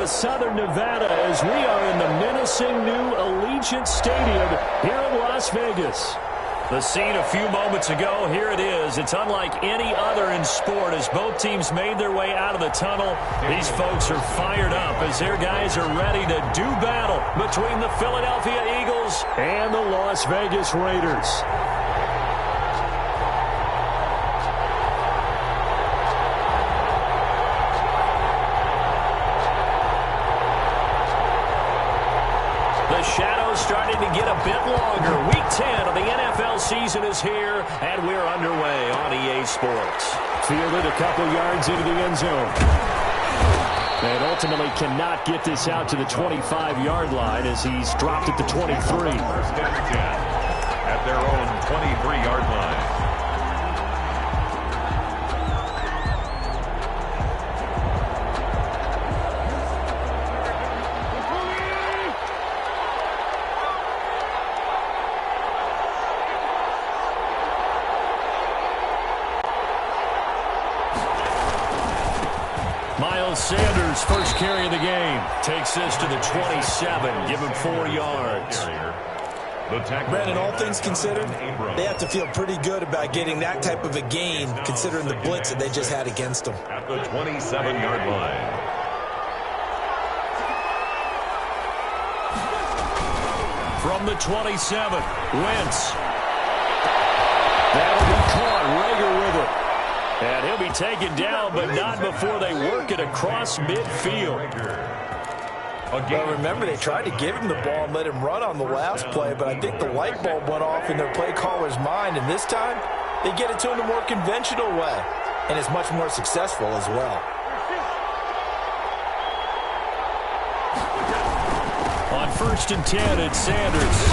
Southern Nevada as we are in the menacing new Allegiant Stadium here in Las Vegas. The scene a few moments ago, here it is. It's unlike any other in sport as both teams made their way out of the tunnel. These folks are fired up as their guys are ready to do battle between the Philadelphia Eagles and the Las Vegas Raiders. The shadow's starting to get a bit longer. Week 10 of the NFL season is here, and we're underway on EA Sports. Fielded a couple yards into the end zone. And ultimately cannot get this out to the 25-yard line as he's dropped at the 23. First and 10 at their own 23-yard line. Miles Sanders, first carry of the game, takes this to the 27, give him 4 yards. Brandon, all things considered, they have to feel pretty good about getting that type of a gain, considering the blitz that they just had against them. At the 27-yard line. From the 27, Wentz. That'll be caught. Rager with it. And he'll be taken down, but not before they work it across midfield. Well, remember, they tried to give him the ball and let him run on the last play, but I think the light bulb went off in their play caller's mind, and this time they get it to him the more conventional way, and it's much more successful as well. On 1st and 10, it's Sanders.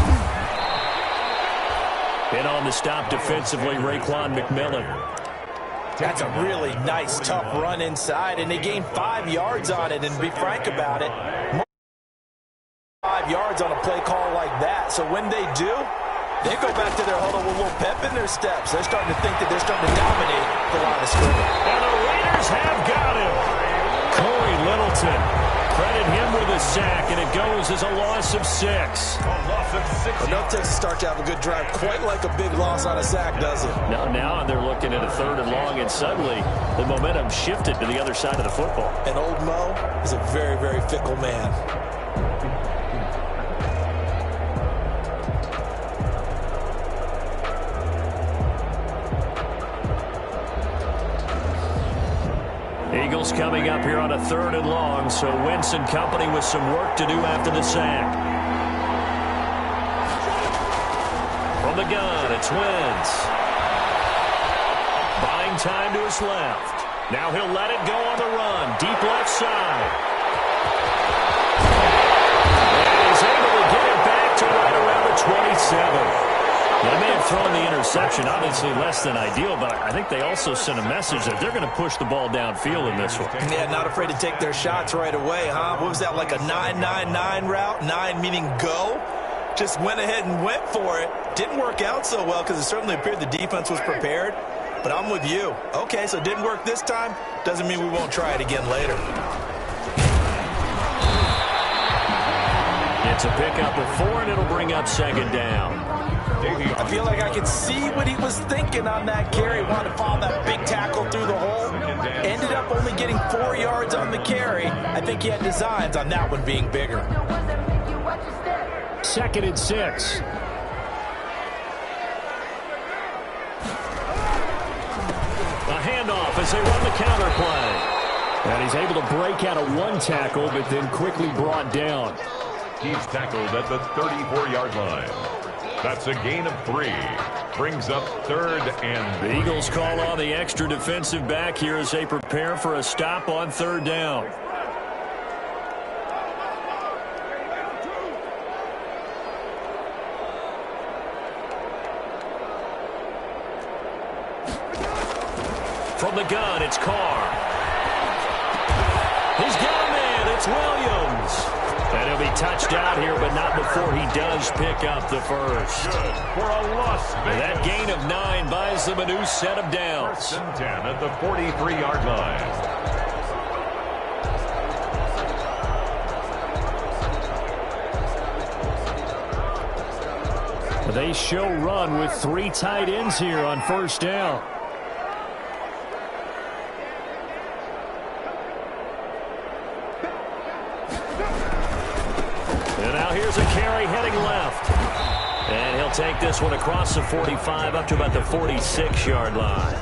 And on the stop defensively, Raekwon McMillan. That's a really nice, tough run inside, and they gained 5 yards on it. And to be frank about it, 5 yards on a play call like that. So when they do, they go back to their huddle with a little pep in their steps. They're starting to think that they're starting to dominate the line of scrimmage. And the Raiders have got him. Corey Littleton. Credit him with a sack, and it goes as a loss of 6. Well, no takes to start to have a good drive, quite like a big loss on a sack, does it? No, now they're looking at a 3rd and long, and suddenly the momentum shifted to the other side of the football. And old Mo is a very, very fickle man. Eagles coming up here on a 3rd and long, so Wentz and company with some work to do after the sack. From the gun, it's Wentz. Buying time to his left. Now he'll let it go on the run. Deep left side. And he's able to get it back to right around the 27. They may have thrown the interception, obviously less than ideal, but I think they also sent a message that they're going to push the ball downfield in this one. Yeah, not afraid to take their shots right away, huh? What was that, like a 9-9-9 route? 9 meaning go? Just went ahead and went for it. Didn't work out so well because it certainly appeared the defense was prepared. But I'm with you. Okay, so it didn't work this time. Doesn't mean we won't try it again later. It's a pickup of 4, and it'll bring up 2nd down. I feel like I could see what he was thinking on that carry. Wanted to follow that big tackle through the hole. Ended up only getting 4 yards on the carry. I think he had designs on that one being bigger. 2nd and 6. A handoff as they run the counter play. And he's able to break out of 1 tackle, but then quickly brought down. He's tackled at the 34-yard line. That's a gain of 3. Brings up 3rd and... The Eagles call on the extra defensive back here as they prepare for a stop on 3rd down. From the gun, it's Carr. He's got a man. It's Williams. And he'll be touched out here, but not before he does pick up the first. For a loss. That gain of 9 buys them a new set of downs. 1st and 10 at the 43-yard line. They show run with 3 tight ends here on first down. And now here's a carry heading left. And he'll take this one across the 45 up to about the 46-yard line.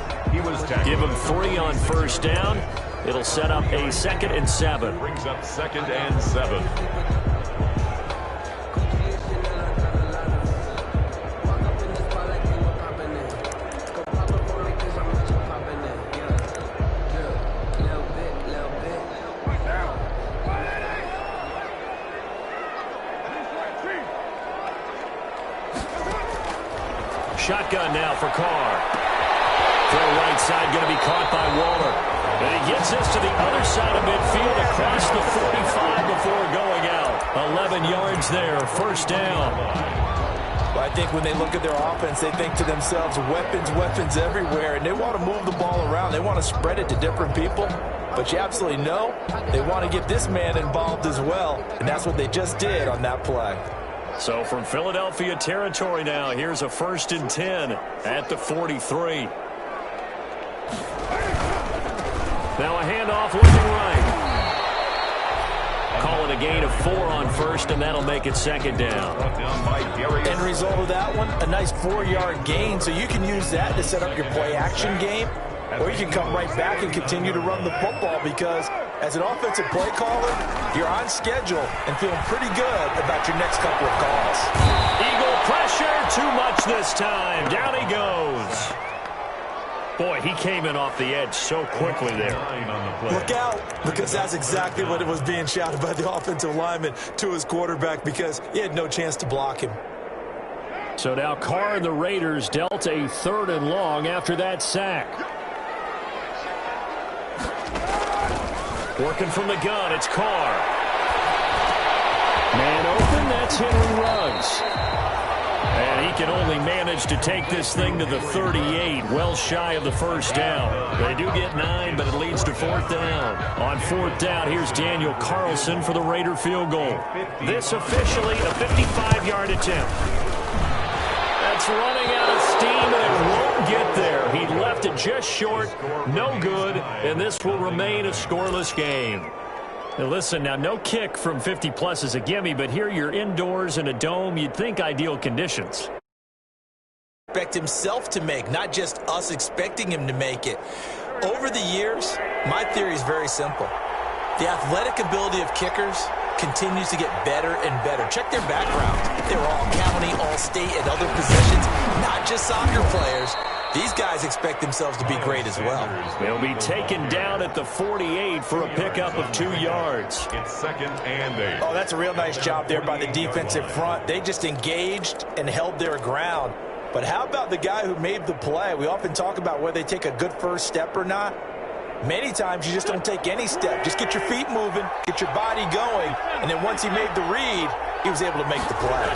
Give him 3 on first down. It'll set up a 2nd and 7. Brings up 2nd and 7. Shotgun now for Carr. Throw right side going to be caught by Waller. And he gets this to the other side of midfield across the 45 before going out. 11 yards there, first down. Well, I think when they look at their offense, they think to themselves, weapons, weapons everywhere, and they want to move the ball around. They want to spread it to different people. But you absolutely know they want to get this man involved as well, and that's what they just did on that play. So from Philadelphia territory now, here's a 1st and 10 at the 43. Now a handoff looking right. Call it a gain of 4 on first, and that'll make it 2nd down. End result of that one, a nice 4-yard gain, so you can use that to set up your play-action game, or you can come right back and continue to run the football because as an offensive play caller, you're on schedule and feeling pretty good about your next couple of calls. Eagle pressure, too much this time. Down he goes. Boy, he came in off the edge so quickly there. Look out, because that's exactly what it was being shouted by the offensive lineman to his quarterback because he had no chance to block him. So now Carr and the Raiders dealt a 3rd and long after that sack. Working from the gun, it's Carr. Man open, that's Henry Ruggs. And he can only manage to take this thing to the 38, well shy of the first down. They do get 9, but it leads to 4th down. On 4th down, here's Daniel Carlson for the Raider field goal. This officially a 55-yard attempt. That's running out of steam, and it won't get there. He left it just short, no good, and this will remain a scoreless game. Now listen, now no kick from 50-plus is a gimme, but here you're indoors in a dome. You'd think ideal conditions. Expect himself to make, not just us expecting him to make it. Over the years, my theory is very simple. The athletic ability of kickers continues to get better and better. Check their background. They're all county, all state, and other positions, not just soccer players. These guys expect themselves to be great as well. They'll be taken down at the 48 for a pickup of 2 yards. It's 2nd and 8. Oh, that's a real nice job there by the defensive front. They just engaged and held their ground. But how about the guy who made the play? We often talk about whether they take a good first step or not. Many times you just don't take any step. Just get your feet moving, get your body going, and then once he made the read, he was able to make the play.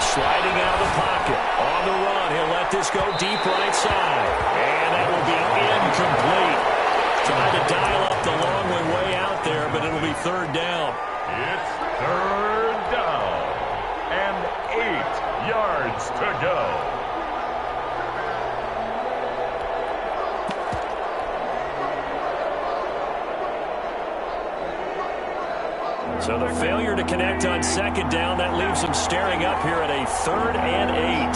Sliding out of the pocket. On the run, he'll let this go deep right side. And that will be incomplete. Trying to dial up the long way out there, but it'll be 3rd down. It's 3rd down. And 8 yards to go. So the failure to connect on 2nd down, that leaves them staring up here at a 3rd and 8.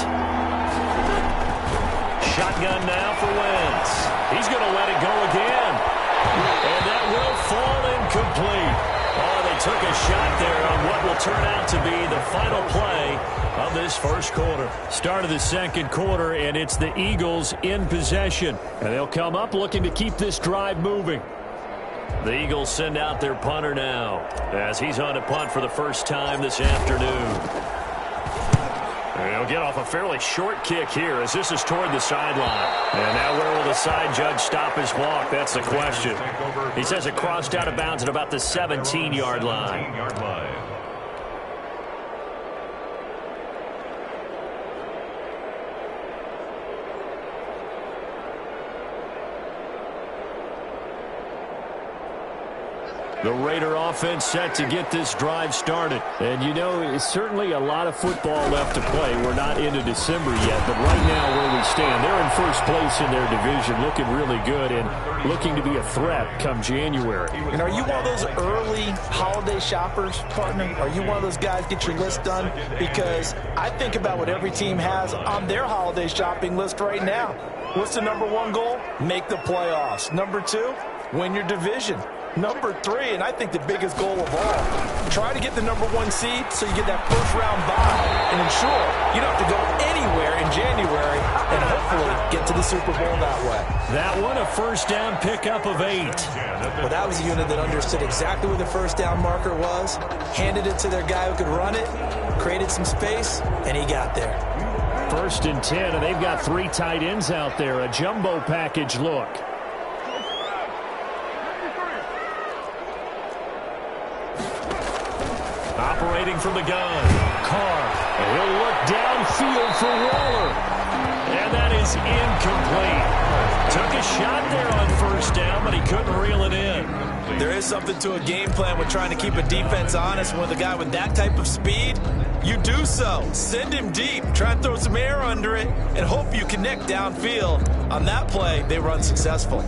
Shotgun now for Wentz. He's going to let it go again. And that will fall incomplete. Oh, they took a shot there on what will turn out to be the final play of this first quarter. Start of the 2nd quarter, and it's the Eagles in possession. And they'll come up looking to keep this drive moving. The Eagles send out their punter now as he's on to punt for the first time this afternoon. He'll get off a fairly short kick here as this is toward the sideline. And now where will the side judge stop his walk? That's the question. He says it crossed out of bounds at about the 17-yard line. The Raider offense set to get this drive started. And, you know, it's certainly a lot of football left to play. We're not into December yet, but right now where we stand, they're in first place in their division, looking really good and looking to be a threat come January. And are you one of those early holiday shoppers, partner? Are you one of those guys get your list done? Because I think about what every team has on their holiday shopping list right now. What's the number one goal? Make the playoffs. Number 2, win your division. Number 3, and I think the biggest goal of all, try to get the number 1 seed so you get that first-round bye and ensure you don't have to go anywhere in January and hopefully get to the Super Bowl that way. That one, a first down pickup of 8. Well, that was a unit that understood exactly where the first down marker was, handed it to their guy who could run it, created some space, and he got there. First and 10, and they've got 3 tight ends out there, a jumbo package look. Operating from the gun, Carr. He'll look downfield for Waller. And that is incomplete. Took a shot there on first down, but he couldn't reel it in. There is something to a game plan with trying to keep a defense honest. With a guy with that type of speed, you do so. Send him deep. Try and throw some air under it and hope you connect downfield. On that play, they run successful.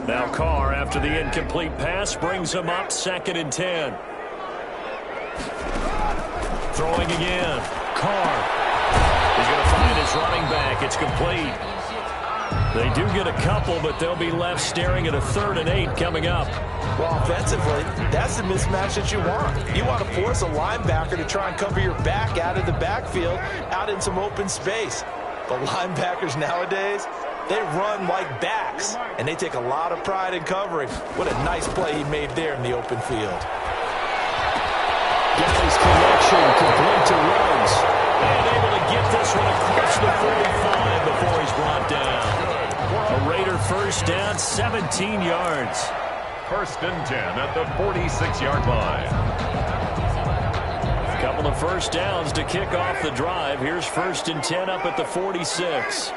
Now Carr, after the incomplete pass, brings him up 2nd and 10. Throwing again. Carr. He's going to find his running back. It's complete. They do get a couple, but they'll be left staring at a 3rd and 8 coming up. Well, offensively, that's the mismatch that you want. You want to force a linebacker to try and cover your back out of the backfield, out in some open space. But linebackers nowadays, they run like backs, and they take a lot of pride in covering. What a nice play he made there in the open field. Galley's connection complete to Ruggs. And able to get this one across the 45 before he's brought down. A Raider first down, 17 yards. First and 10 at the 46-yard line. A couple of first downs to kick off the drive. Here's first and 10 up at the 46.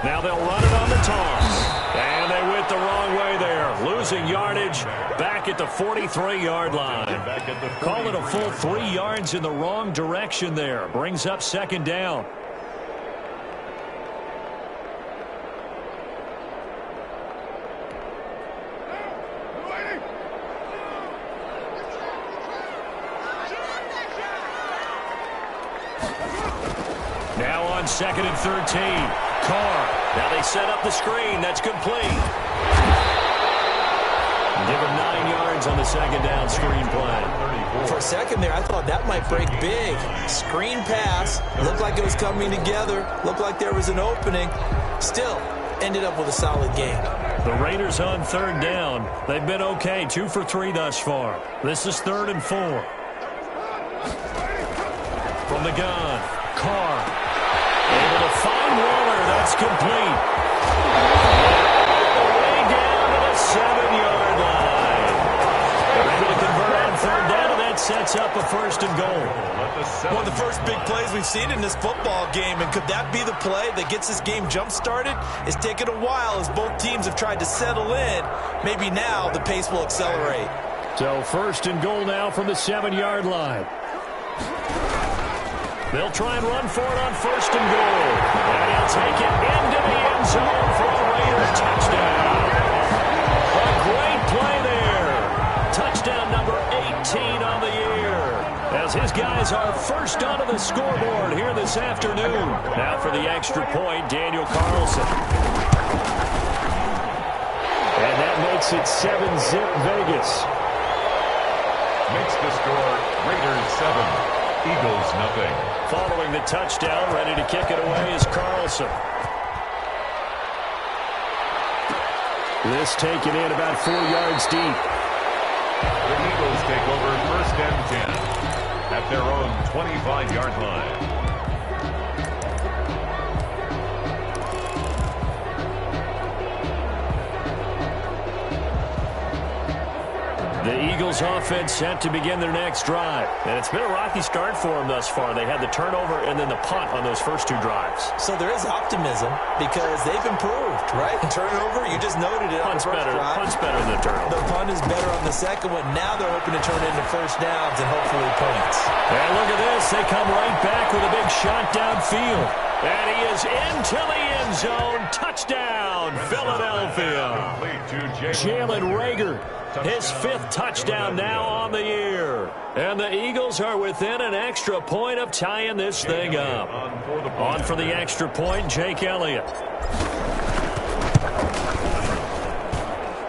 Now they'll run it on the toss. And they went the wrong way there. Losing yardage back at the 43-yard line. Call it a full 3 yards in the wrong direction there. Brings up 2nd down. Now on 2nd and 13. Carr. Now they set up the screen. That's complete. Give him 9 yards on the 2nd down screen play. For a second there, I thought that might break big. Screen pass. Looked like it was coming together. Looked like there was an opening. Still, ended up with a solid game. The Raiders on 3rd down. They've been okay. 2 for 3 thus far. This is 3rd and 4. From the gun, Carr. Able to find Waller. That's complete. All the way down to the 7-yard line. They're able to convert on 3rd down, and that sets up a 1st and goal. One of the first big plays we've seen in this football game, and could that be the play that gets this game jump-started? It's taken a while as both teams have tried to settle in. Maybe now the pace will accelerate. So 1st and goal now from the 7-yard line. They'll try and run for it on 1st and goal. And he'll take it into the end zone for a Raider touchdown. A great play there. Touchdown number 18 on the year. As his guys are first onto the scoreboard here this afternoon. Now for the extra point, Daniel Carlson. And that makes it 7-zip Vegas. Makes the score Raiders 7. Eagles nothing. Following the touchdown, ready to kick it away is Carlson. This taken in about 4 yards deep. The Eagles take over 1st and 10 at their own 25-yard line. The Eagles offense set to begin their next drive. And it's been a rocky start for them thus far. They had the turnover and then the punt on those first two drives. So there is optimism because they've improved, right? Turnover, you just noted it on the first drive. Punt's better than the turnover. The punt is better on the second one. Now they're hoping to turn it into first downs and hopefully points. And look at this. They come right back with a big shot downfield. And he is into the end zone. Touchdown, Philadelphia. Jalen Reagor. His fifth touchdown now on the year. And the Eagles are within an extra point of tying this thing up. On for the extra point, Jake Elliott.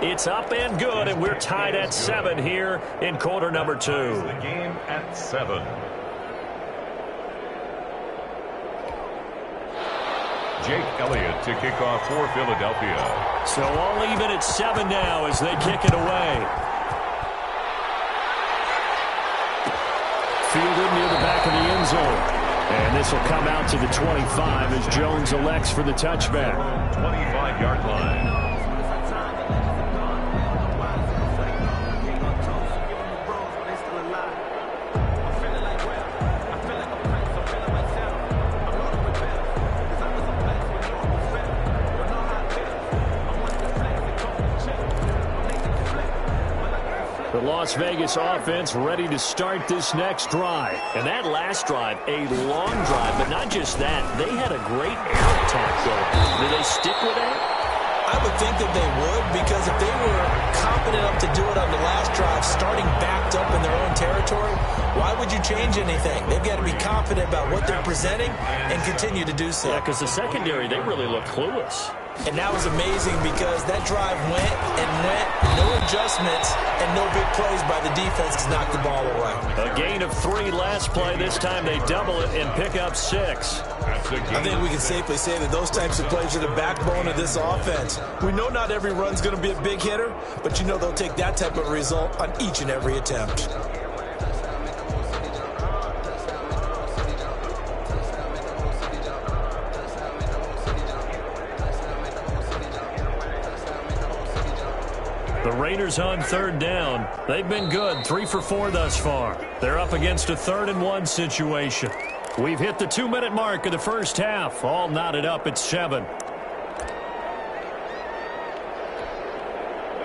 It's up and good, and we're tied at 7 here in quarter number 2. The game at 7. Jake Elliott to kick off for Philadelphia. So all even at 7 now as they kick it away. Fielded near the back of the end zone. And this will come out to the 25 as Jones elects for the touchback. 25-yard line. Las Vegas offense ready to start this next drive. And that last drive, a long drive, but not just that. They had a great air attack going. Do they stick with that? I would think that they would, because if they were confident enough to do it on the last drive, starting backed up in their own territory, why would you change anything? They've got to be confident about what they're presenting and continue to do so. Yeah, because the secondary, they really look clueless. And that was amazing because that drive went and went, no adjustments, and no big plays by the defense to knock the ball away. A gain of 3 last play. This time they double it and pick up 6. I think we can safely say that those types of plays are the backbone of this offense. We know not every run's going to be a big hitter, but you know they'll take that type of result on each and every attempt. The Raiders on 3rd down. They've been good, 3 for 4 thus far. They're up against a 3rd and 1 situation. We've hit the 2-minute mark of the first half. All knotted up at 7.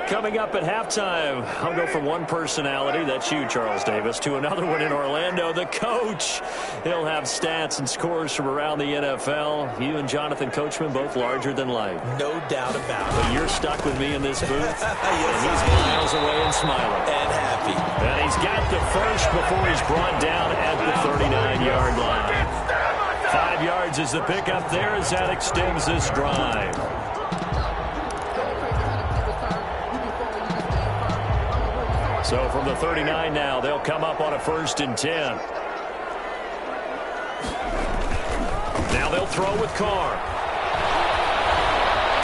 Coming up at halftime, I'll go from one personality, that's you, Charles Davis, to another one in Orlando, the coach. He'll have stats and scores from around the NFL. You and Jonathan Coachman both larger than life. No doubt about it. But you're stuck with me in this booth. Yes, and he's miles away and smiling. And happy. And he's got the first before he's brought down at the 39-yard line. 5 yards is the pickup there as that extends this drive. So from the 39 now, they'll come up on a 1st and 10. Now they'll throw with Carr.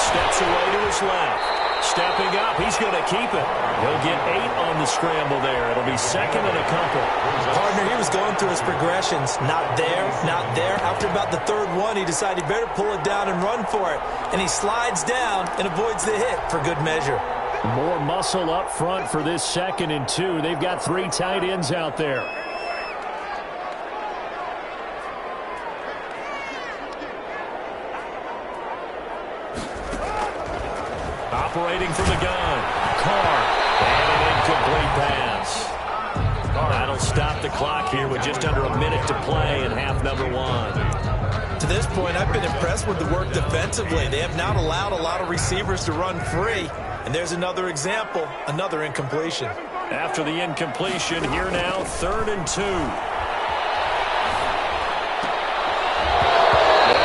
Steps away to his left. Stepping up, he's going to keep it. He'll get 8 on the scramble there. It'll be 2nd and a couple. Partner, he was going through his progressions. Not there, not there. After about the 3rd one, he decided he better pull it down and run for it. And he slides down and avoids the hit for good measure. More muscle up front for this 2nd and 2. They've got 3 tight ends out there. Operating from the gun. Carr. And an incomplete pass. That'll stop the clock here with just under a minute to play in half number 1. To this point, I've been impressed with the work defensively. They have not allowed a lot of receivers to run free. And there's another example, another incompletion. After the incompletion, here now, 3rd and 2. And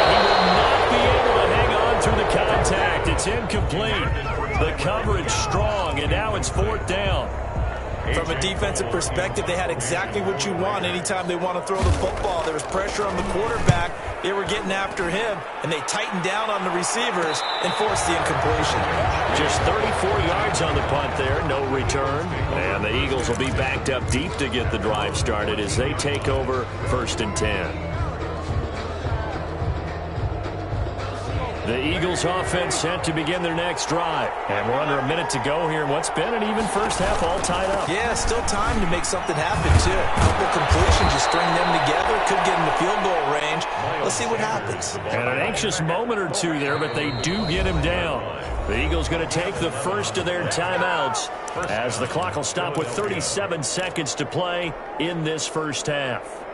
he will not be able to hang on through the contact. It's incomplete. The coverage strong, and now it's 4th down. From a defensive perspective, they had exactly what you want anytime they want to throw the football. There was pressure on the quarterback. They were getting after him, and they tightened down on the receivers and forced the incompletion. Just 34 yards on the punt there, no return. And the Eagles will be backed up deep to get the drive started as they take over 1st and 10. The Eagles offense set to begin their next drive. And we're under a minute to go here in what's been an even first half, all tied up. Yeah, still time to make something happen, too. A couple completions, just string them together. Could get in the field goal range. Let's see what happens. And an anxious moment or two there, but they do get him down. The Eagles going to take the first of their timeouts as the clock will stop with 37 seconds to play in this first half.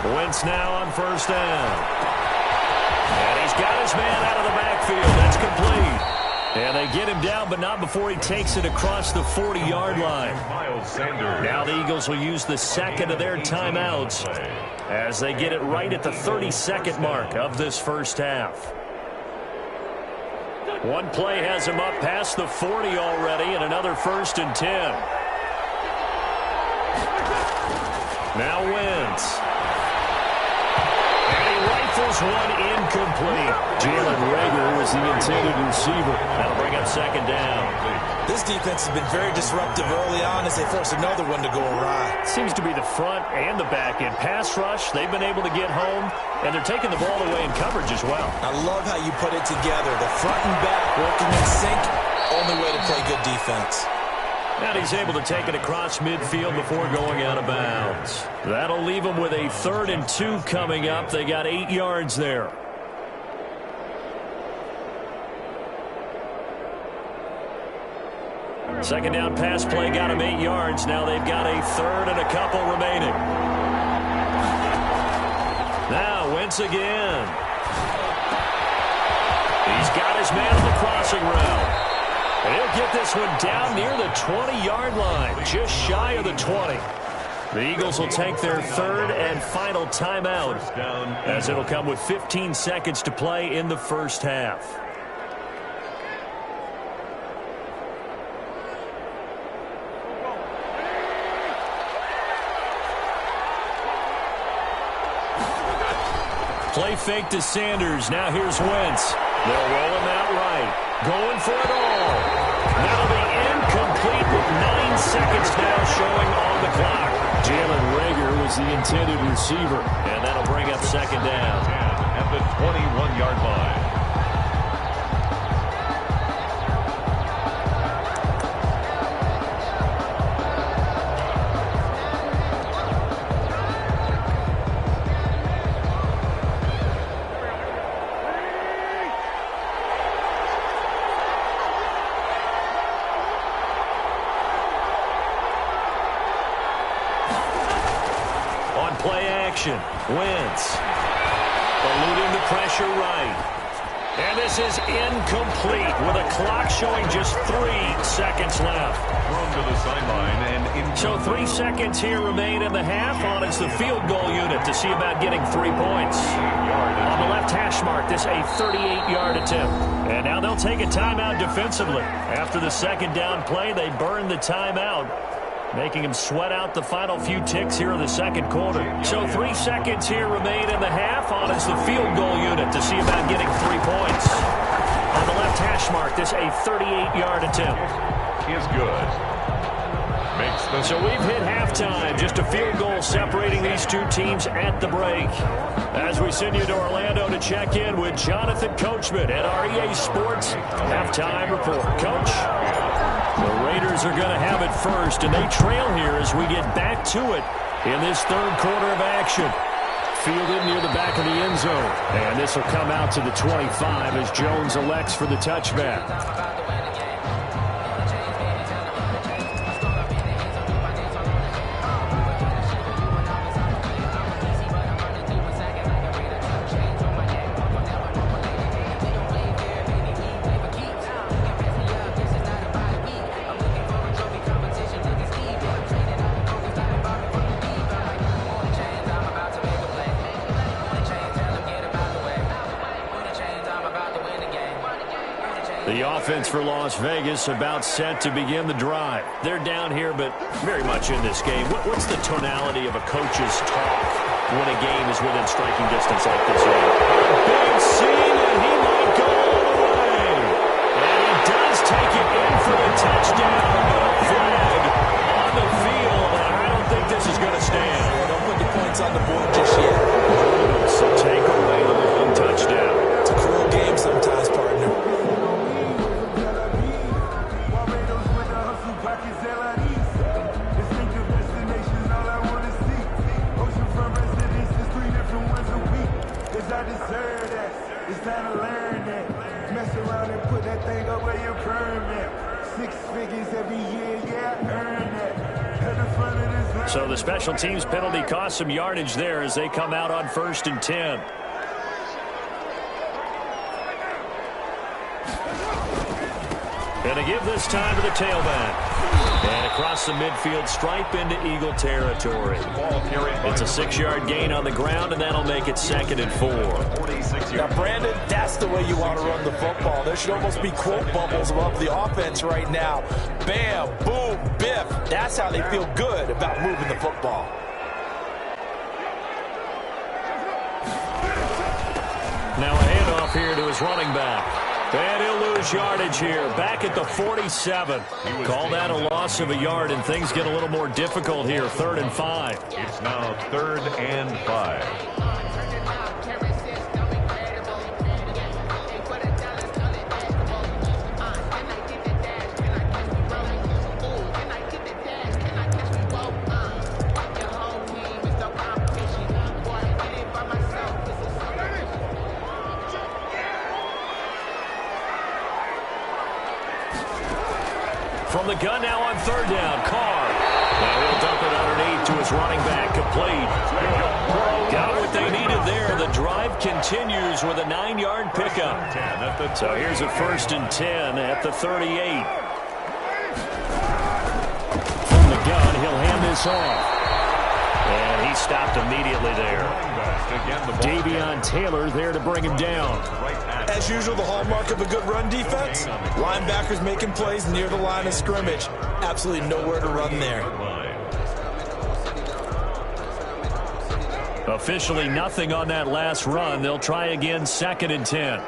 Wentz now on first down. And he's got his man out of the backfield. That's complete. And they get him down, but not before he takes it across the 40-yard line. Now the Eagles will use the second of their timeouts as they get it right at the 30-second mark of this first half. One play has him up past the 40 already, and another 1st and 10. Now Wentz. Rifles one incomplete. Jalen Reagor was the intended receiver. That'll bring up second down. This defense has been very disruptive early on as they force another one to go awry. Seems to be the front and the back end. Pass rush, they've been able to get home, and they're taking the ball away in coverage as well. I love how you put it together. The front and back working in sync. Only way to play good defense. And he's able to take it across midfield before going out of bounds. That'll leave them with a 3rd and 2 coming up. They got 8 yards there. Second down pass play got him 8 yards. Now they've got a 3rd and a couple remaining. Now Wentz again. He's got his man on the crossing route. And he'll get this one down near the 20-yard line, just shy of the 20. The Eagles will take their 3rd and final timeout as it'll come with 15 seconds to play in the first half. Play fake to Sanders. Now here's Wentz. They'll roll him out right. Going for it all. That'll be incomplete with 9 seconds now showing on the clock. Jalen Reagor was the intended receiver, and that'll bring up second down. At the 21-yard line. Wentz eluding the pressure right. And this is incomplete with a clock showing just 3 seconds left. Thrown to the sideline and so 3 seconds here remain in the half. On it's the field goal unit to see about getting 3 points. On the left hash mark, this a 38-yard attempt. And now they'll take a timeout defensively. After the second down play, they burn the timeout, making him sweat out the final few ticks here in the second quarter. So 3 seconds here remain in the half. On is the field goal unit to see about getting 3 points. On the left hash mark, this a 38-yard attempt. Is good. So we've hit halftime. Just a field goal separating these two teams at the break. As we send you to Orlando to check in with Jonathan Coachman at our EA Sports Halftime Report. Coach? The Raiders are going to have it first, and they trail here as we get back to it in this third quarter of action. Fielded near the back of the end zone. And this will come out to the 25 as Jones elects for the touchback. The offense for Las Vegas about set to begin the drive. They're down here, but very much in this game. What's the tonality of a coach's talk when a game is within striking distance like this? Big scene, and he might go all the way. And he does take it in for the touchdown. Flag on the field, and I don't think this is going to stand. 6 figures every year, yeah, earn it. To the front of this. So the special teams penalty cost some yardage there as they come out on 1st and 10. Going to give this time to the tailback. And across the midfield stripe into Eagle territory. It's a 6-yard gain on the ground, and that'll make it 2nd and 4. Now, Brandon, that's the way you want to run the football. There should almost be quote bubbles above the offense right now. Bam, boom, biff. That's how they feel good about moving the football. Now a handoff here to his running back. And he'll lose yardage here, back at the 47. Call that a loss of a yard, and things get a little more difficult here, 3rd and 5. It's now 3rd and 5. From the gun now on 3rd down, Carr. Now he'll dump it underneath to his running back, complete. Got what they needed there. The drive continues with a 9-yard pickup. So here's a 1st and 10 at the 38. From the gun, he'll hand this off. And he stopped immediately there. Davion Taylor there to bring him down. As usual, the hallmark of a good run defense, linebackers making plays near the line of scrimmage. Absolutely nowhere to run there. Officially nothing on that last run. They'll try again, 2nd and 10.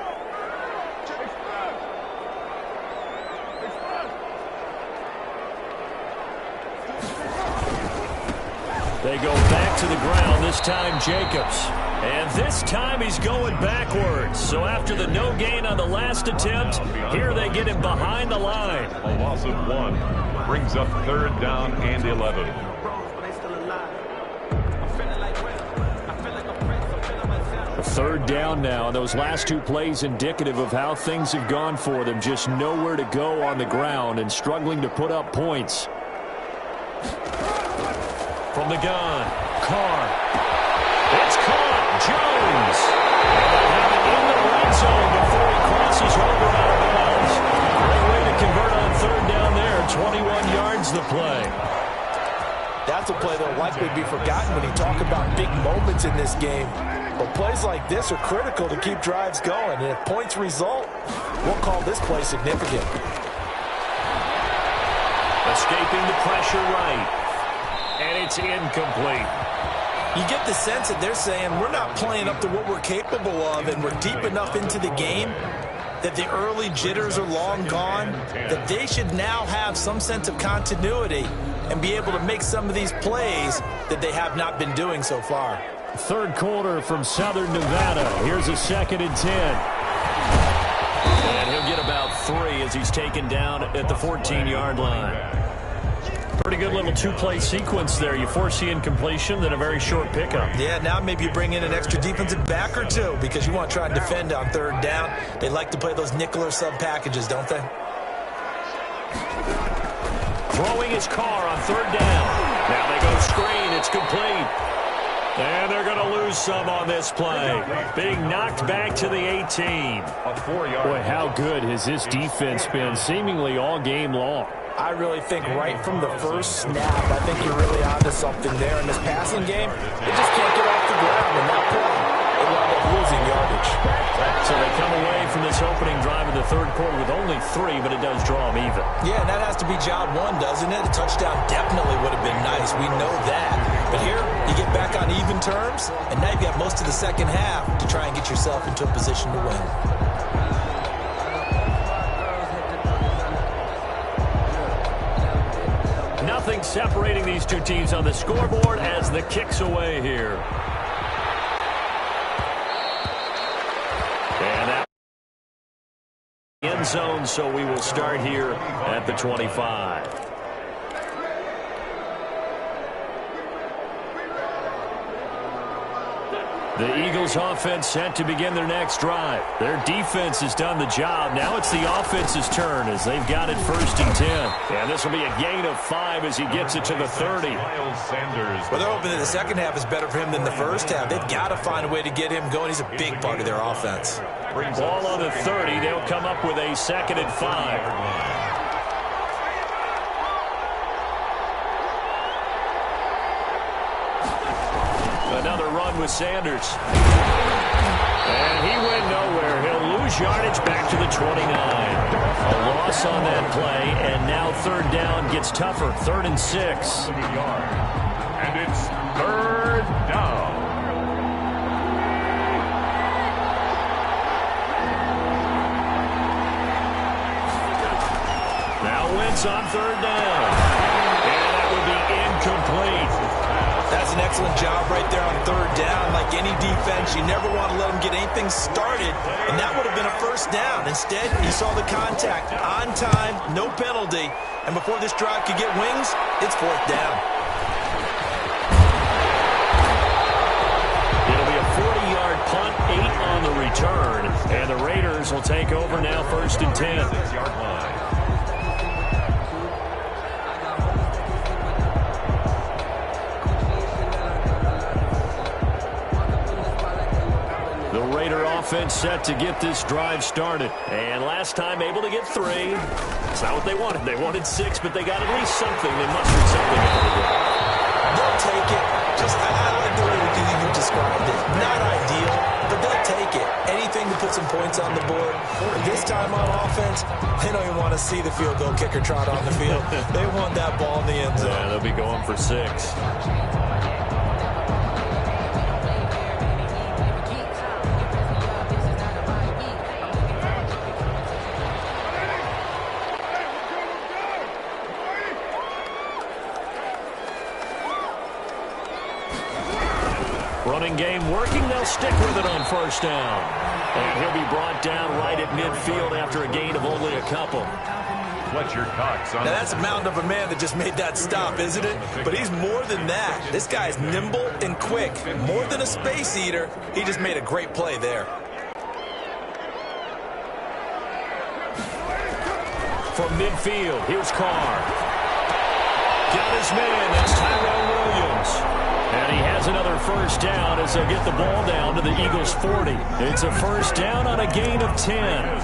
They go back to the ground, this time Jacobs. And this time he's going backwards. So after the no gain on the last attempt, here they get him behind the line. A loss of 1 brings up 3rd down and 11. A 3rd down now, and those last 2 plays indicative of how things have gone for them. Just nowhere to go on the ground and struggling to put up points. From the gun, Carr. It's caught. Jones. In the red zone before he crosses over out of bounds. Great way to convert on 3rd down there. 21 yards the play. That's a play that will likely be forgotten when you talk about big moments in this game. But plays like this are critical to keep drives going. And if points result, we'll call this play significant. Escaping the pressure right. And it's incomplete. You get the sense that they're saying we're not playing up to what we're capable of, and we're deep enough into the game that the early jitters are long gone, that they should now have some sense of continuity and be able to make some of these plays that they have not been doing so far. 3rd quarter from Southern Nevada. Here's a 2nd and 10. And he'll get about 3 as he's taken down at the 14-yard line. Pretty good little 2-play sequence there. You force the incompletion, then a very short pickup. Yeah, now maybe you bring in an extra defensive back or 2 because you want to try and defend on 3rd down. They like to play those nickel or sub packages, don't they? Throwing his Carr on 3rd down. Now they go screen. It's complete. And they're going to lose some on this play. Being knocked back to the 18. A 4-yard. Boy, how good has this defense been seemingly all game long. I really think right from the first snap, I think you're really onto something there in this passing game. They just can't get off the ground, and that play, they wound up losing yardage. So they come away from this opening drive in the 3rd quarter with only 3, but it does draw them even. Yeah, and that has to be job 1, doesn't it? A touchdown definitely would have been nice. We know that. But here, you get back on even terms, and now you've got most of the second half to try and get yourself into a position to win. Nothing separating these 2 teams on the scoreboard as the kick's away here. And that end zone, so we will start here at the 25. The Eagles offense set to begin their next drive. Their defense has done the job. Now it's the offense's turn as they've got it 1st and 10. And this will be a gain of 5 as he gets it to the 30. Well, they're hoping that the second half is better for him than the first half. They've got to find a way to get him going. He's a big part of their offense. Ball on the 30. They'll come up with a 2nd and 5. Another run with Sanders. And he went nowhere. He'll lose yardage back to the 29. A loss on that play, and now 3rd down gets tougher. 3rd and 6. And it's 3rd down. Now Wentz on 3rd down. And that would be incomplete. That's an excellent job right there on 3rd down. Like any defense, you never want to let them get anything started, and that would have been a 1st down. Instead, he saw the contact on time, no penalty, and before this drive could get wings, it's 4th down. It'll be a 40-yard punt, 8 on the return, and the Raiders will take over now 1st and 10. 6-yard line. Offense set to get this drive started. And last time able to get 3. It's not what they wanted. They wanted 6, but they got at least something. They mustered something out of it. They'll take it. Just, I like the way you described it. Not ideal, but they'll take it. Anything to put some points on the board. This time on offense, they don't even want to see the field goal kicker trot on the field. They want that ball in the end zone. Yeah, they'll be going for 6. Running game working. They'll stick with it on 1st down. And he'll be brought down right at midfield after a gain of only a couple. Fletcher Cox. Now that's a mountain of a man that just made that stop, isn't it? But he's more than that. This guy's nimble and quick. More than a space eater. He just made a great play there. From midfield, here's Carr. Got his man. That's Tyrell Williams. And he has another 1st down as they'll get the ball down to the Eagles' 40. It's a 1st down on a gain of 10.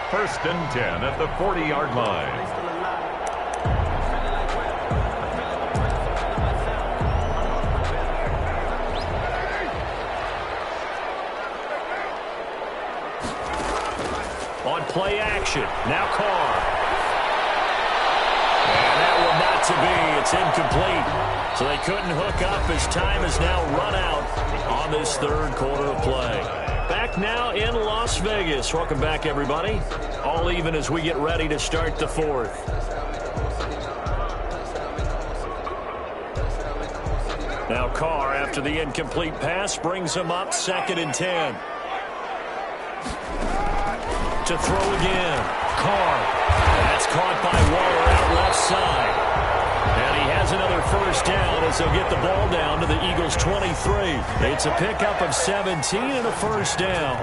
1st and 10 at the 40-yard line. On play action, now Carr. To be. It's incomplete. So they couldn't hook up as time has now run out on this 3rd quarter of play. Back now in Las Vegas. Welcome back, everybody. All even as we get ready to start the 4th. Now Carr, after the incomplete pass, brings him up 2nd and 10. To throw again. Carr. That's caught by Waller out left side. And he has another 1st down as they'll get the ball down to the Eagles' 23. It's a pickup of 17 and a 1st down.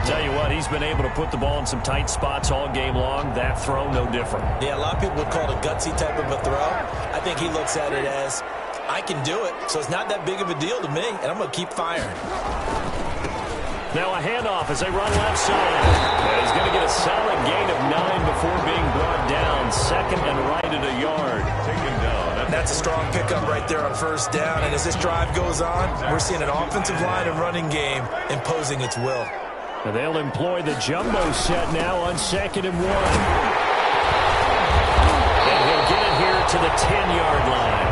Tell you what, he's been able to put the ball in some tight spots all game long. That throw, no different. Yeah, a lot of people would call it a gutsy type of a throw. I think he looks at it as, I can do it, so it's not that big of a deal to me, and I'm going to keep firing. Now a handoff as they run left side. And he's going to get a solid gain of 9 before being brought down. 2nd and right at a yard. Taken down. That's a strong pickup right there on 1st down. And as this drive goes on, we're seeing an offensive line and running game imposing its will. And they'll employ the jumbo set now on 2nd and 1. And he'll get it here to the 10-yard line.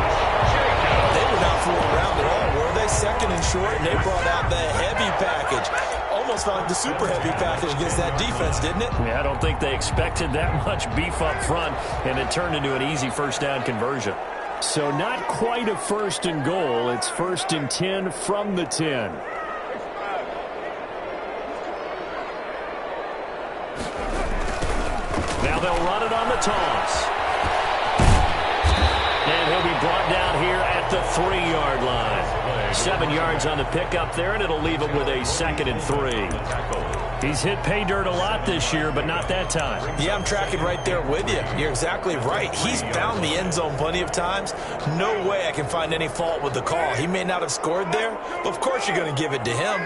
They were not fooling around at all, were they? 2nd and short, and they brought out the heavy package. Almost felt like the super heavy package against that defense, didn't it? Yeah, I don't think they expected that much beef up front, and it turned into an easy 1st down conversion. So not quite a 1st and goal. It's 1st and 10 from the 10. Now they'll run it on the toss. And he'll be brought down here at the 3-yard line. 7 yards on the pickup there, and it'll leave him with a 2nd and 3. He's hit pay dirt a lot this year, but not that time. Yeah, I'm tracking right there with you. You're exactly right. He's found the end zone plenty of times. No way I can find any fault with the call. He may not have scored there, but of course you're going to give it to him.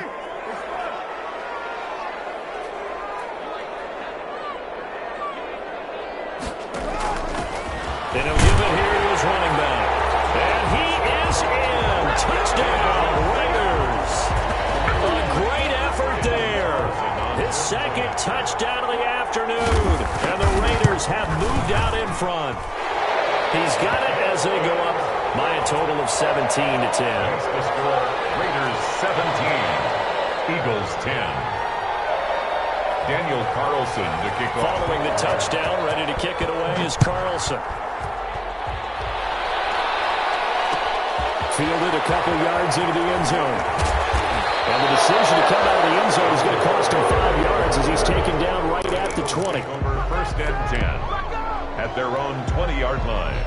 And he'll give it here to his running back. And he is in. Touchdown, Raiders. A great effort there. His 2nd touchdown of the afternoon. And the Raiders have moved out in front. He's got it as they go up by a total of 17-10. That's the score. Raiders 17, Eagles 10. Daniel Carlson to kick off. Following the touchdown, ready to kick it away is Carlson. Fielded a couple yards into the end zone. And the decision to come out of the end zone is going to cost him 5 yards as he's taken down right at the 20. Over 1st and 10 at their own 20-yard line.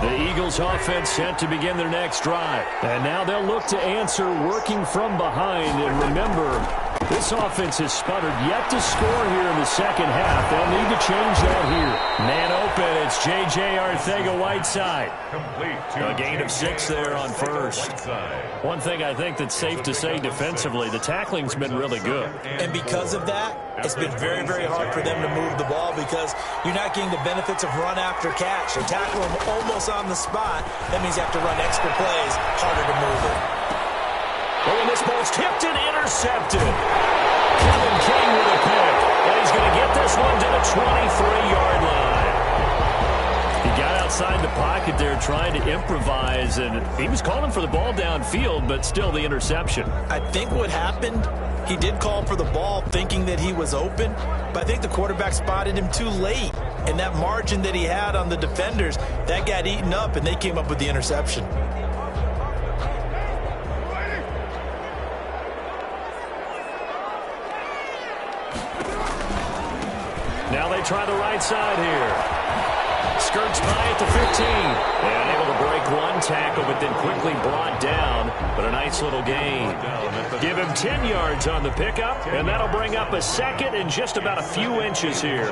The Eagles offense set to begin their next drive. And now they'll look to answer working from behind. And remember, this offense has sputtered yet to score here in the 2nd half. They'll need to change that here. Man open, it's J.J. Arcega-Whiteside. Complete to A gain of 6 there on 1st. Whiteside. One thing I think that's safe to say defensively, the tackling's been really good. And because of that, it's been very, very hard for them to move the ball because you're not getting the benefits of run after catch. They tackle them almost on the spot. That means you have to run extra plays, harder to move it. Oh, and this ball's tipped and intercepted. Kevin King with a pick. And he's going to get this one to the 23-yard line. He got outside the pocket there trying to improvise, and he was calling for the ball downfield, but still the interception. I think what happened, he did call for the ball thinking that he was open, but I think the quarterback spotted him too late. And that margin that he had on the defenders, that got eaten up, and they came up with the interception. Now they try the right side here. Skirts by at the 15. And able to break one tackle, but then quickly brought down. But a nice little gain. Give him 10 yards on the pickup, and that'll bring up a 2nd and just about a few inches here.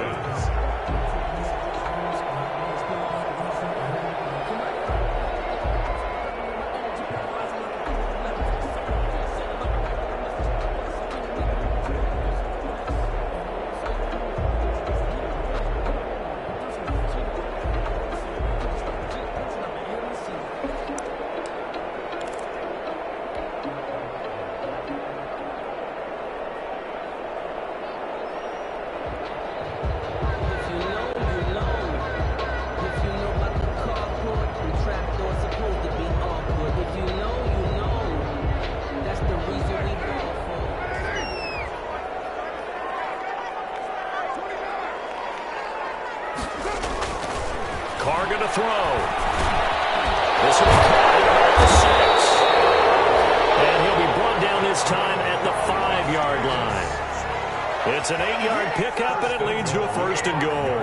Carr going to throw. This will be caught at the 6. And he'll be brought down this time at the 5-yard line. It's an 8-yard pickup, and it leads to a 1st and goal.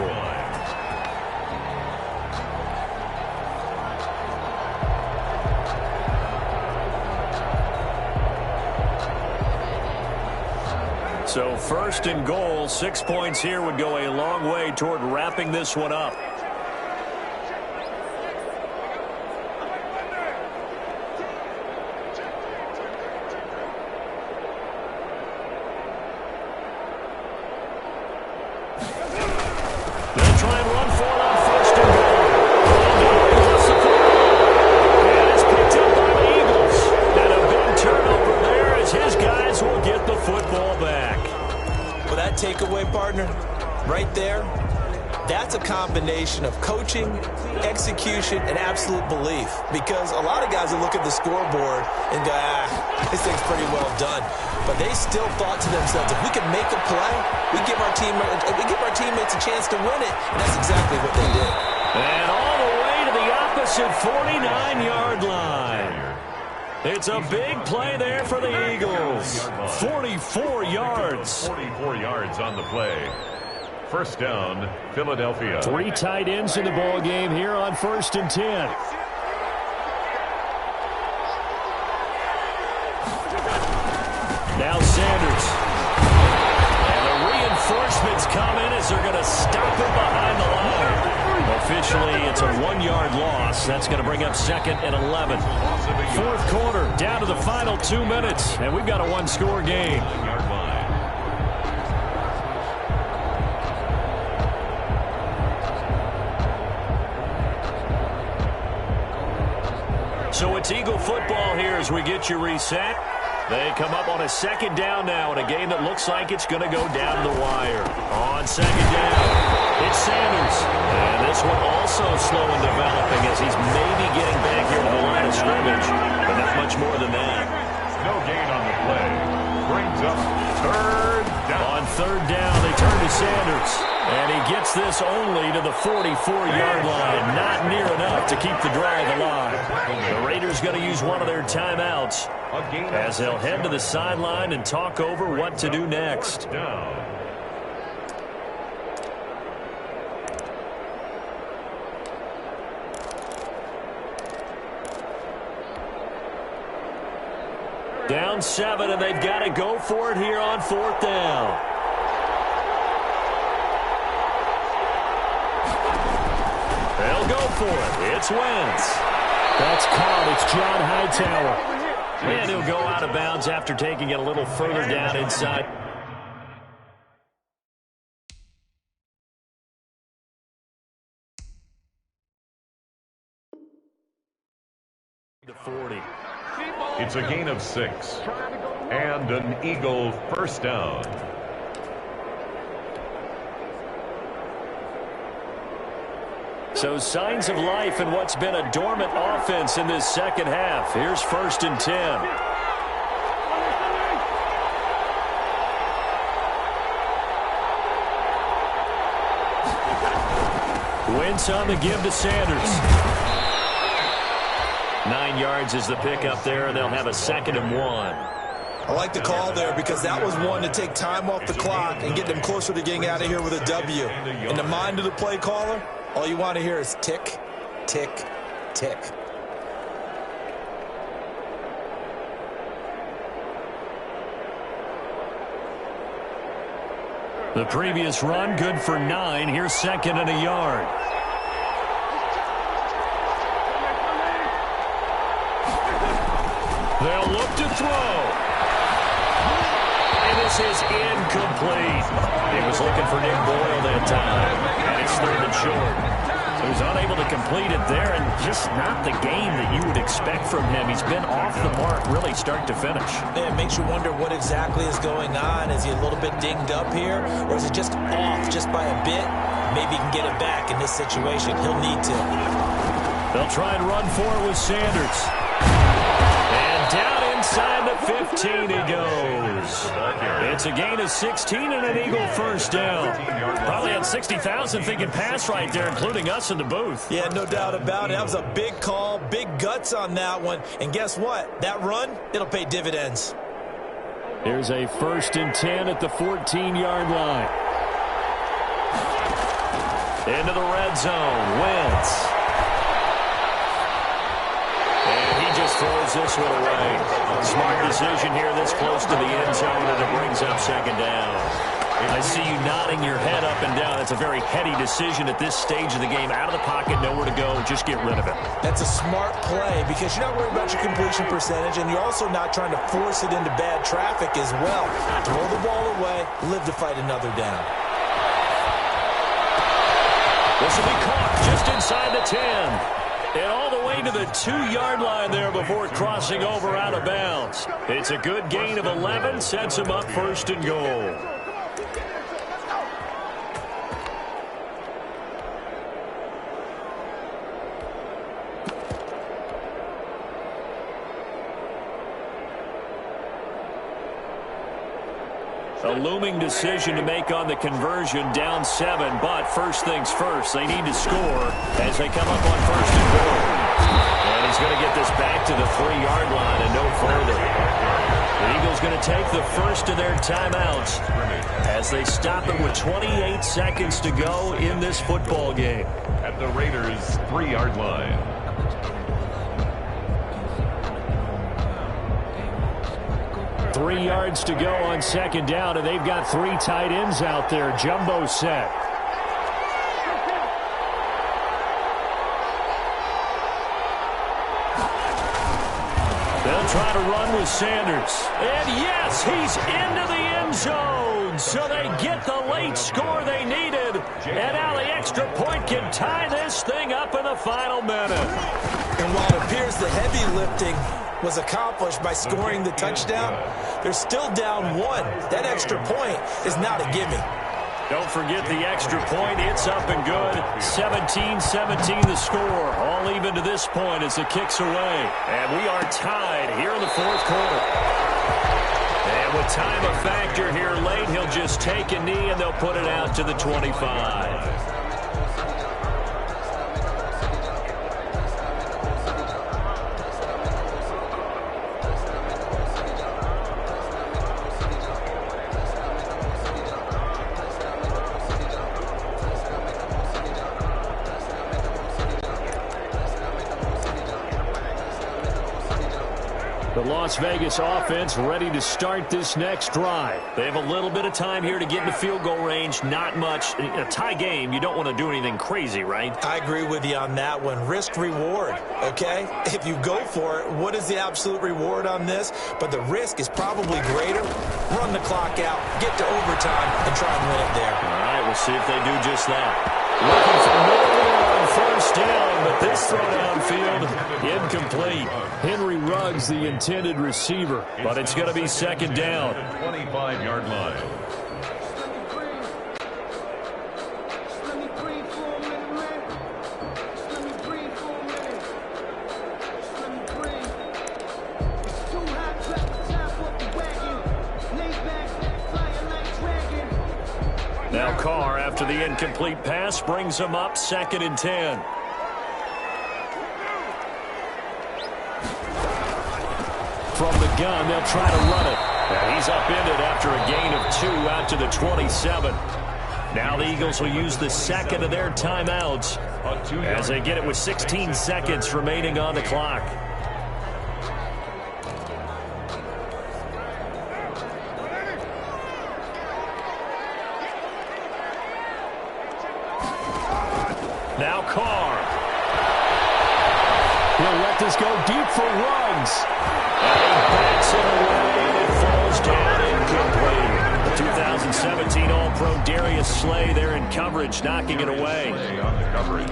So 1st and goal, 6 points here would go a long way toward wrapping this one up. They'll try and run for it on 1st and goal. And it's picked up by the Eagles. And a big turnover there as his guys will get the football back. Well, that takeaway, partner, right there, that's a combination of coaching, execution, and absolute belief. Because a lot of guys will look at the scoreboard and go, this thing's pretty well done. But they still thought to themselves, if we can make a play, we give our teammates a chance to win it. And that's exactly what they did. And all the way to the opposite 49-yard line. It's a big play there for the Eagles. 44 yards. 44 yards on the play. 1st down, Philadelphia. 3 tight ends in the ball game here on 1st and 10. coming as they're going to stop him behind the line. Officially, it's a 1-yard loss. That's going to bring up 2nd and 11. Fourth quarter, down to the final 2 minutes, and we've got a one-score game. So it's Eagle football here as we get you reset. They come up on a 2nd down now in a game that looks like it's going to go down to the wire. On 2nd down, it's Sanders. And this one also slow in developing as he's maybe getting back here to the line of scrimmage, but not much more than that. No gain on the play. Brings up 3rd down. On 3rd down, they turn to Sanders. And he gets this only to the 44-yard line. Not near enough to keep the drive alive. The Raiders going to use one of their timeouts as they'll head to the sideline and talk over what to do next. Down 7, and they've got to go for it here on 4th down. They'll go for it. It's Wentz. That's caught. It's John Hightower. And he'll go out of bounds after taking it a little further down inside. The 40. It's a gain of 6. And an Eagle first down. So signs of life in what's been a dormant offense in this second half. Here's 1st and 10. Wentz on the give to Sanders. 9 yards is the pickup there, and they'll have a 2nd and 1. I like the call there because that was one to take time off the clock and get them closer to getting out of here with a W. In the mind of the play caller, all you want to hear is tick, tick, tick. The previous run, good for 9. Here's 2nd and a yard. They'll look to throw. And this is incomplete. He was looking for Nick Boyle that time. And it's 3rd and short. So he's unable to complete it there, and just not the game that you would expect from him. He's been off the mark really start to finish. Yeah, it makes you wonder what exactly is going on. Is he a little bit dinged up here, or is it just off just by a bit? Maybe he can get it back in this situation. He'll need to. They'll try and run for it with Sanders. And down inside the 15 he goes. It's a gain of 16 and an Eagle first down. Probably had 60,000 thinking pass right there, including us in the booth. Yeah, no doubt about it. That was a big call, big guts on that one. And guess what? That run, it'll pay dividends. Here's a 1st and 10 at the 14-yard line. Into the red zone. Wentz. And he just throws this one away. Smart decision here this close to the end zone, and it brings up 2nd down. I see you nodding your head up and down. That's a very heady decision at this stage of the game. Out of the pocket, nowhere to go. Just get rid of it. That's a smart play because you're not worried about your completion percentage, and you're also not trying to force it into bad traffic as well. Throw the ball away, live to fight another down. This will be caught just inside the 10. And all the way to the 2-yard line there before crossing over out of bounds. It's a good gain of 11, sets him up 1st and goal. A looming decision to make on the conversion, down 7, but first things first, they need to score as they come up on 1st and goal. And he's going to get this back to the 3-yard line and no further. The Eagles going to take the first of their timeouts as they stop it with 28 seconds to go in this football game. At the Raiders' 3-yard line. 3 yards to go on second down, and they've got 3 tight ends out there. Jumbo set. They'll try to run with Sanders. And yes, he's into the end zone. So they get the late score they needed. And now the extra point can tie this thing up in the final minute. And while it appears the heavy lifting was accomplished by scoring the touchdown, they're still down 1. That extra point is not a gimme. Don't forget the extra point. It's up and good. 17-17 the score. All even to this point as the kick's away. And we are tied here in the fourth quarter. And with time a factor here late, he'll just take a knee and they'll put it out to the 25. The Las Vegas offense ready to start this next drive. They have a little bit of time here to get into field goal range. Not much. In a tie game, you don't want to do anything crazy, right? I agree with you on that one. Risk-reward, okay? If you go for it, what is the absolute reward on this? But the risk is probably greater. Run the clock out, get to overtime, and try and win it there. All right, we'll see if they do just that. Looking for more on first down, but this throw downfield, incomplete. Henry Ruggs, the intended receiver. But it's going to be second down. 25-yard line. Now Carr, after the incomplete pass, brings him up 2nd and 10. From the gun, they'll try to run it. And he's upended after a gain of 2 out to the 27. Now the Eagles will use the second of their timeouts as they get it with 16 seconds remaining on the clock. Now Carr. He'll let this go deep for Ruggs. And he backs it away, and it falls down incomplete. The 2017 All-Pro Darius Slay there in coverage, knocking it away. On the coverage.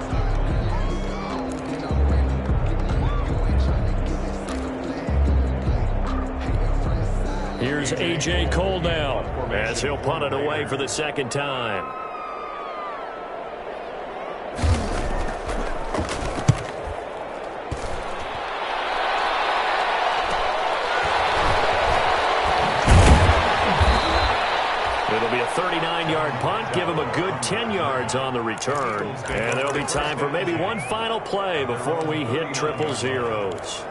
Here's A.J. Cole now as he'll punt it away for the second time. It'll be a 39-yard punt, give him a good 10 yards on the return. And there'll be time for maybe one final play before we hit triple zeros.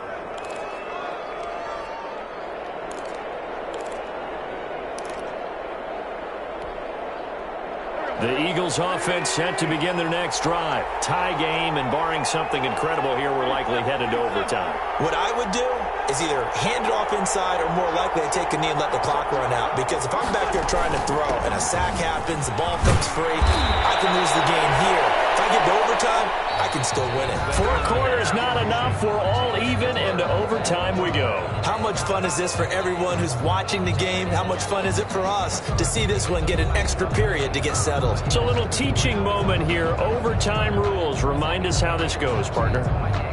The Eagles offense set to begin their next drive. Tie game, and barring something incredible here, we're likely headed to overtime. What I would do is either hand it off inside or more likely to take a knee and let the clock run out. Because if I'm back there trying to throw and a sack happens, the ball comes free, I can lose the game here. If I get to overtime, I can still win it. 4 quarters not enough. We're all even, and to overtime we go. How much fun is this for everyone who's watching the game? How much fun is it for us to see this one get an extra period to get settled? It's a little teaching moment here. Overtime rules. Remind us how this goes, partner.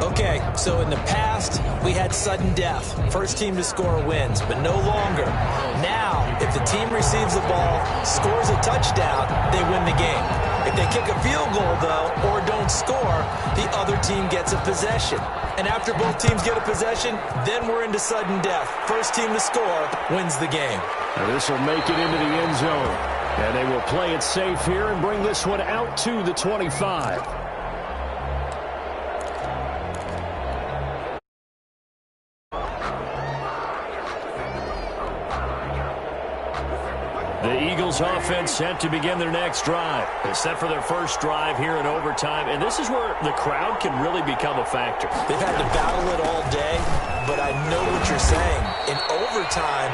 Okay, so in the past, we had sudden death. First team to score wins, but no longer. Now, if the team receives the ball, scores a touchdown, they win the game. If they kick a field goal, though, or don't score, the other team gets a possession. And after both teams get a possession, then we're into sudden death. First team to score wins the game. Now this will make it into the end zone. And they will play it safe here and bring this one out to the 25. The Eagles offense set to begin their next drive. They're set for their first drive here in overtime, and this is where the crowd can really become a factor. They've had to battle it all day, but I know what you're saying. In overtime,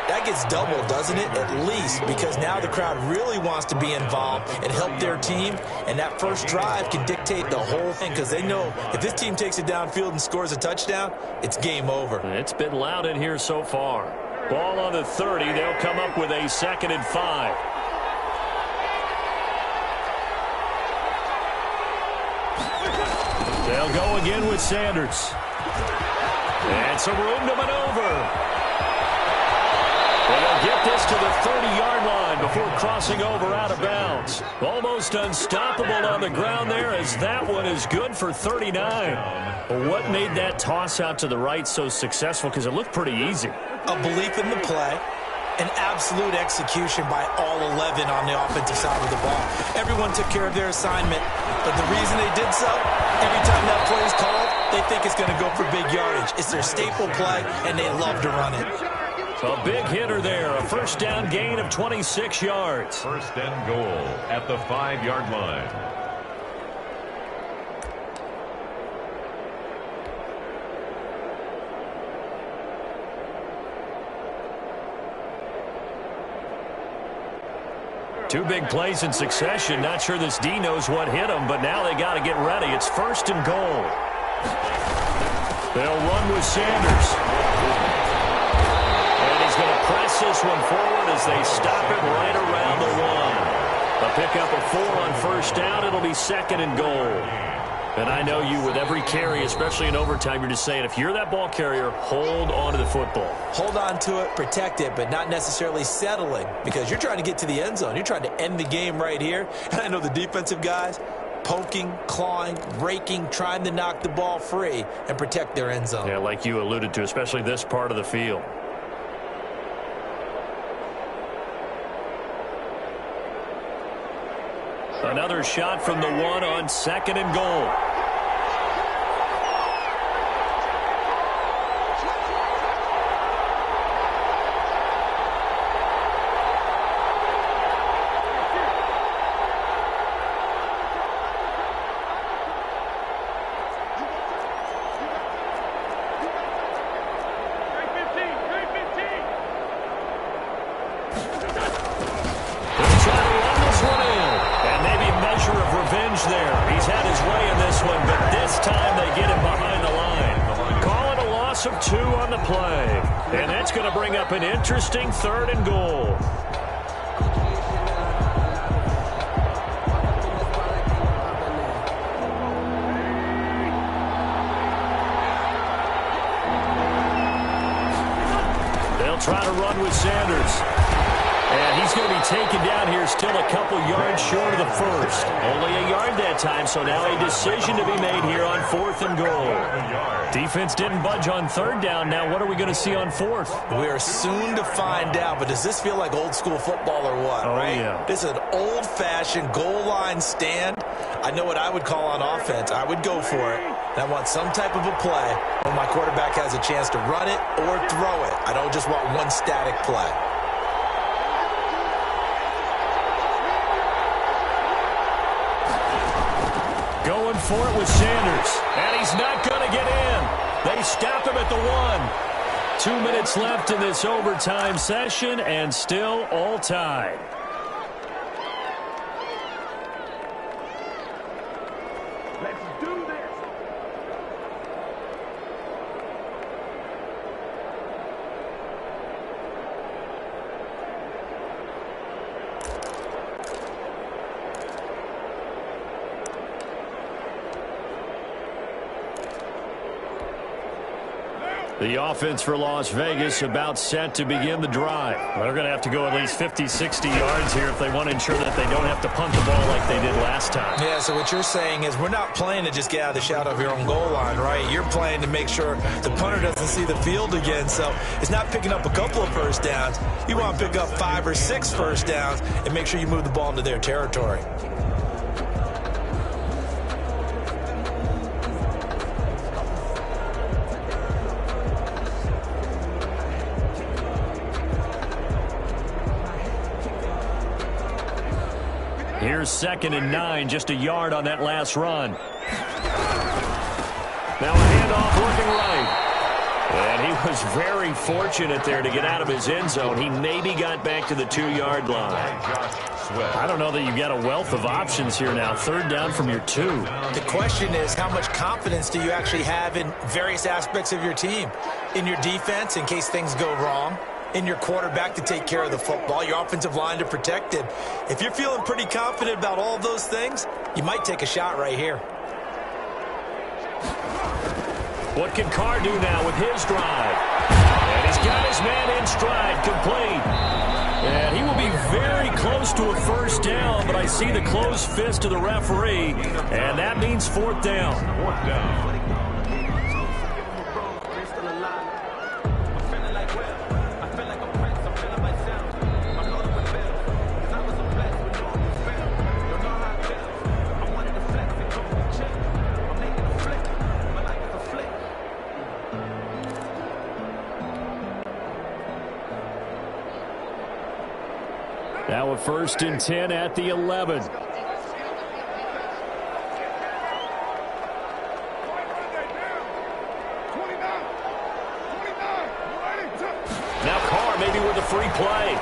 That gets doubled, doesn't it? At least, because now the crowd really wants to be involved and help their team, and that first drive can dictate the whole thing because they know if this team takes it downfield and scores a touchdown, it's game over. It's been loud in here so far. Ball on the 30. They'll come up with a 2nd and 5. They'll go again with Sanders. And some room to maneuver. And they'll get this to the 30-yard line before crossing over out of bounds. Almost unstoppable on the ground there as that one is good for 39. Well, what made that toss out to the right so successful? Because it looked pretty easy. A belief in the play. An absolute execution by all 11 on the offensive side of the ball. Everyone took care of their assignment, but the reason they did so, every time that play is called, they think it's going to go for big yardage. It's their staple play, and they love to run it. A big hitter there, a first down gain of 26 yards. First and goal at the 5-yard line. Two big plays in succession. Not sure this D knows what hit him, but now they got to get ready. It's first and goal. They'll run with Sanders. And he's going to press this one forward as they stop it right around the 1. A pickup of 4 on first down. It'll be 2nd and goal. And I know you, with every carry, especially in overtime, you're just saying, if you're that ball carrier, hold on to the football. Hold on to it, protect it, but not necessarily settling because you're trying to get to the end zone. You're trying to end the game right here. And I know the defensive guys poking, clawing, raking, trying to knock the ball free and protect their end zone. Yeah, like you alluded to, especially this part of the field. Another shot from the 1 on 2nd and goal. There. He's had his way in this one, but this time they get him behind the line. Call it a loss of 2 on the play. And that's going to bring up an interesting 3rd and goal. They'll try to run with Sanders. And he's going to be taken down here still a couple yards short of the first. Only a yard that time, so now a decision to be made here on 4th and goal. Defense didn't budge on 3rd down. Now what are we going to see on 4th? We are soon to find out, but does this feel like old school football or what? Oh, right? Yeah. This is an old-fashioned goal line stand. I know what I would call on offense. I would go for it. And I want some type of a play when my quarterback has a chance to run it or throw it. I don't just want one static play. Going for it with Sanders. And he's not going to get in. They stop him at the 1. 2 minutes left in this overtime session, and still all tied. Let's do this. The offense for Las Vegas about set to begin the drive. They're going to have to go at least 50, 60 yards here if they want to ensure that they don't have to punt the ball like they did last time. Yeah, so what you're saying is we're not playing to just get out of the shadow of your own goal line, right? You're playing to make sure the punter doesn't see the field again. So it's not picking up a couple of first downs. You want to pick up 5 or 6 first downs and make sure you move the ball into their territory. Here's 2nd and 9, just a yard on that last run. Now a handoff working right. And he was very fortunate there to get out of his end zone. He maybe got back to the 2-yard line. I don't know that you've got a wealth of options here now. 3rd down from your 2. The question is, how much confidence do you actually have in various aspects of your team? In your defense, in case things go wrong. In your quarterback to take care of the football. Your offensive line to protect it. If you're feeling pretty confident about all of those things, you might take a shot right here. What can Carr do now with his drive? And he's got his man in stride, complete. And he will be very close to a 1st down, but I see the closed fist of the referee, and that means 4th down. 4th down. Now a 1st and 10 at the 11. Now Carr maybe with a free play.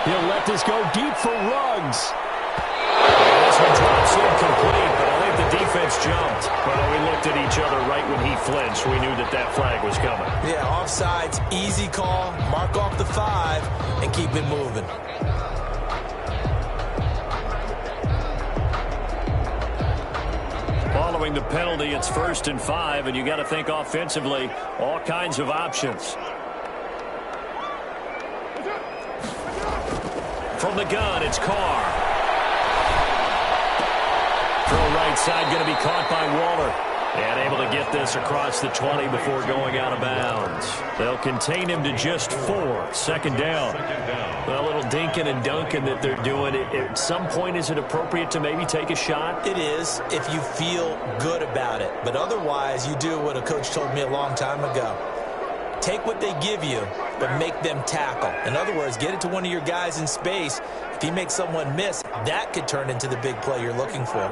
He'll let this go deep for Ruggs. This one drops incomplete, but I think the defense jumped. Well, we looked at each other right when he flinched. We knew that that flag was coming. Yeah, offsides, easy call. Mark off the 5 and keep it moving. Following the penalty, it's 1st and 5, and you got to think offensively, all kinds of options. From the gun, it's Carr. Throw right side going to be caught by Waller. And able to get this across the 20 before going out of bounds. They'll contain him to just 4. 2nd down. A little dinking and dunking that they're doing. At some point, is it appropriate to maybe take a shot? It is if you feel good about it. But otherwise, you do what a coach told me a long time ago. Take what they give you, but make them tackle. In other words, get it to one of your guys in space. If he makes someone miss, that could turn into the big play you're looking for.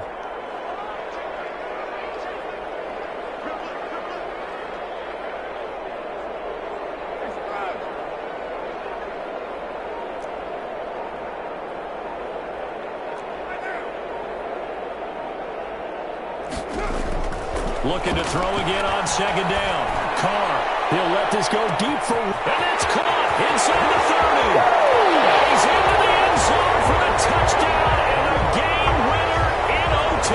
Looking to throw again on 2nd down. Carr, he'll let this go deep for... And it's caught inside the 30. He's into the end zone for the touchdown and a game winner in OT.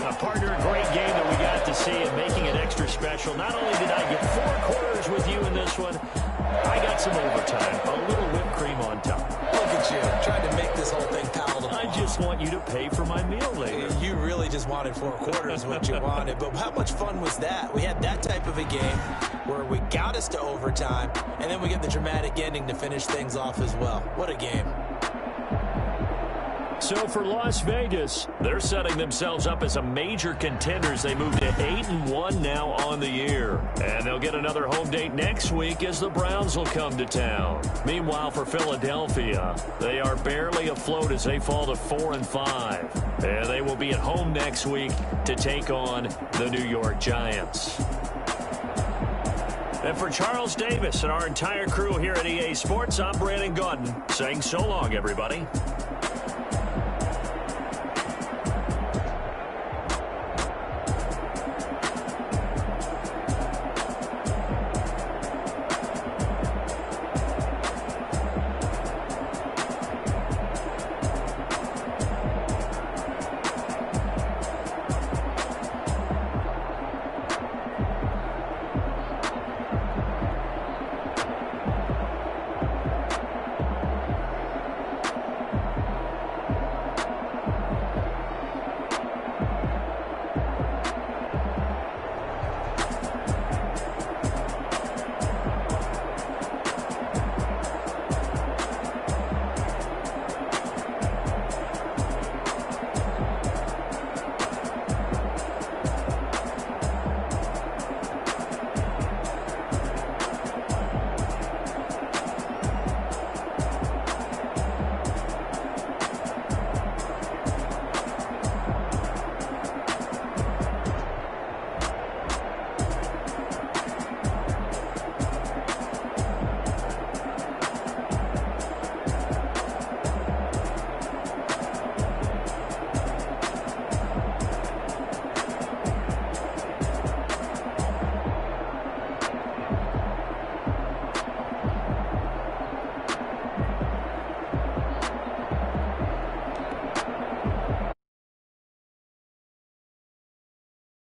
A partner, a great game that we got to see and making it extra special. Not only did I get 4 quarters with you in this one, I got some overtime. A little whipped cream on top. Look at you, trying to make this whole thing palatable. I just want you to pay for my meal later. You really just wanted 4 quarters, what you wanted. But how much fun was that? We had that type of a game where we got us to overtime, and then we get the dramatic ending to finish things off as well. What a game. So for Las Vegas, they're setting themselves up as a major contender as they move to 8-1 now on the year. And they'll get another home date next week as the Browns will come to town. Meanwhile, for Philadelphia, they are barely afloat as they fall to 4-5. And they will be at home next week to take on the New York Giants. And for Charles Davis and our entire crew here at EA Sports, I'm Brandon Gaudin saying so long, everybody.